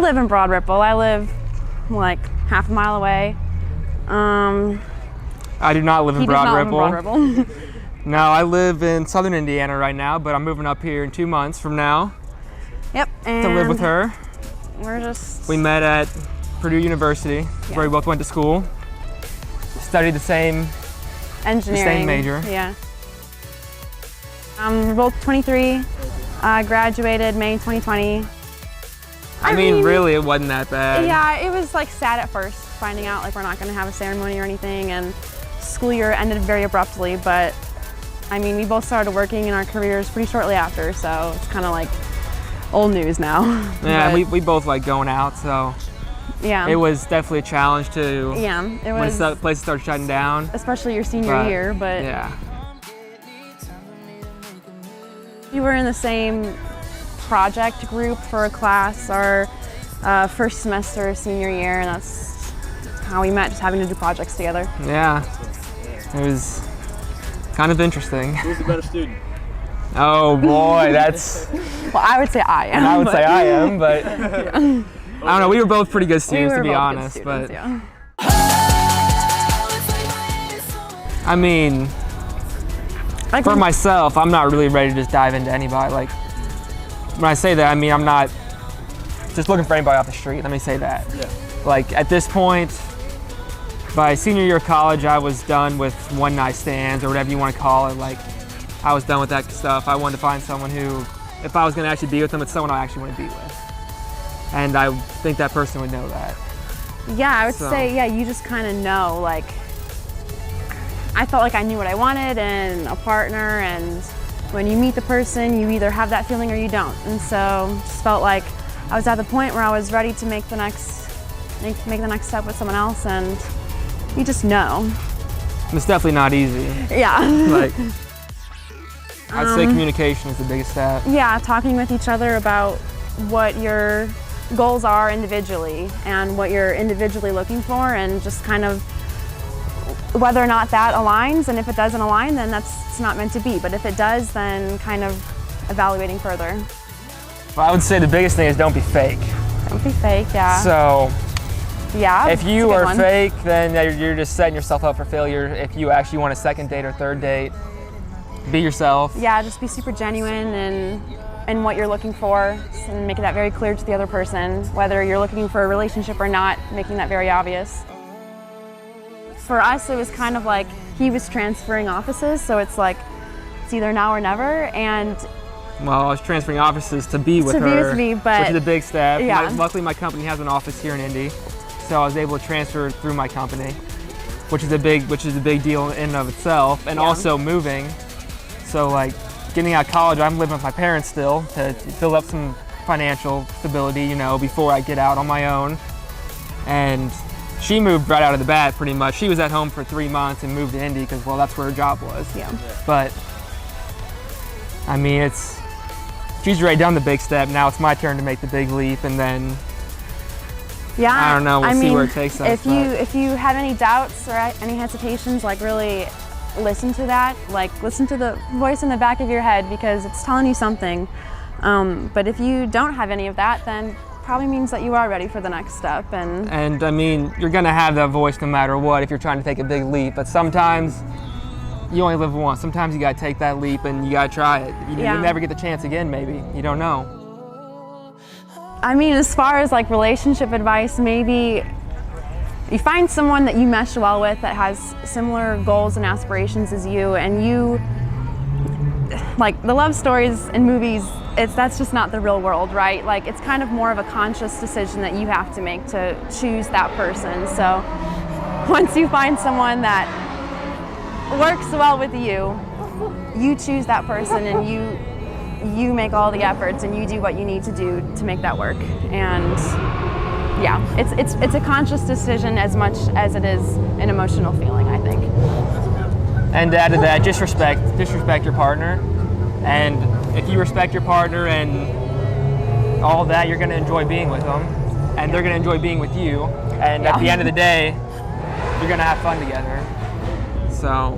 live in Broad Ripple. I live like half a mile away. I do not live in Broad Ripple. No, I live in southern Indiana right now, but I'm moving up here in 2 months from now. Yep. And to live with her. We met at Purdue University, where we both went to school. Studied the same engineering. The same major. Yeah. We're both 23. Graduated May 2020. I mean, really, it wasn't that bad. Yeah, it was like sad at first, finding out like we're not going to have a ceremony or anything, and school year ended very abruptly. But I mean, we both started working in our careers pretty shortly after, so it's kind of like old news now. Yeah, we both like going out, so yeah, it was definitely a challenge to. Yeah, it was. When places started shutting down, especially your senior year, but yeah. We were in the same project group for a class our first semester of senior year, and that's how we met, just having to do projects together. Yeah, it was kind of interesting. Who's the better student? Oh boy, that's... Well, I would say I am. And I would say I am, but... Yeah. I don't know, we were both pretty good students, to be honest. Students, but yeah. I mean, for myself, I'm not really ready to just dive into anybody. Like, when I say that, I mean, I'm not just looking for anybody off the street, let me say that. Yeah. Like, at this point, by senior year of college, I was done with one-night stands, or whatever you want to call it. Like, I was done with that stuff. I wanted to find someone who, if I was going to actually be with them, it's someone I actually want to be with. And I think that person would know that. Yeah, I would say, yeah, you just kind of know, like, I felt like I knew what I wanted in a partner, and when you meet the person, you either have that feeling or you don't. And so just felt like I was at the point where I was ready to make the next step with someone else, and you just know. It's definitely not easy. Yeah. Like, I'd say communication is the biggest step. Yeah, talking with each other about what your goals are individually and what you're individually looking for, and just kind of whether or not that aligns, and if it doesn't align, then it's not meant to be. But if it does, then kind of evaluating further. Well, I would say the biggest thing is don't be fake. Don't be fake, yeah. So, yeah, if you are fake, then you're just setting yourself up for failure. If you actually want a second date or third date, be yourself. Yeah, just be super genuine in what you're looking for, and make that very clear to the other person, whether you're looking for a relationship or not, making that very obvious. For us, it was kind of like he was transferring offices, so it's like it's either now or never. And well, I was transferring offices to be with her, with me, but which is a big step. Yeah. Luckily, my company has an office here in Indy, so I was able to transfer through my company, which is a big deal in and of itself. And also moving. So like getting out of college, I'm living with my parents still to build up some financial stability, you know, before I get out on my own. And she moved right out of the bat, pretty much. She was at home for 3 months and moved to Indy because, well, that's where her job was. Yeah. But I mean, she's already done the big step. Now it's my turn to make the big leap, and then I don't know. We'll see where it takes us. If you have any doubts or any hesitations, like really listen to that. Like listen to the voice in the back of your head, because it's telling you something. But if you don't have any of that, then probably means that you are ready for the next step. And I mean, you're gonna have that voice no matter what if you're trying to take a big leap. But sometimes you only live once. Sometimes you gotta take that leap and you gotta try it. You never get the chance again. Maybe you don't know. I mean, as far as like relationship advice, maybe you find someone that you mesh well with that has similar goals and aspirations as you, and you like the love stories in movies. That's just not the real world, right? Like it's kind of more of a conscious decision that you have to make to choose that person. So once you find someone that works well with you, you choose that person, and you make all the efforts, and you do what you need to do to make that work. And yeah, it's a conscious decision as much as it is an emotional feeling, I think. And to add to that, just respect your partner. And if you respect your partner and all that, you're going to enjoy being with them, and they're going to enjoy being with you. And at the end of the day, you're going to have fun together. So.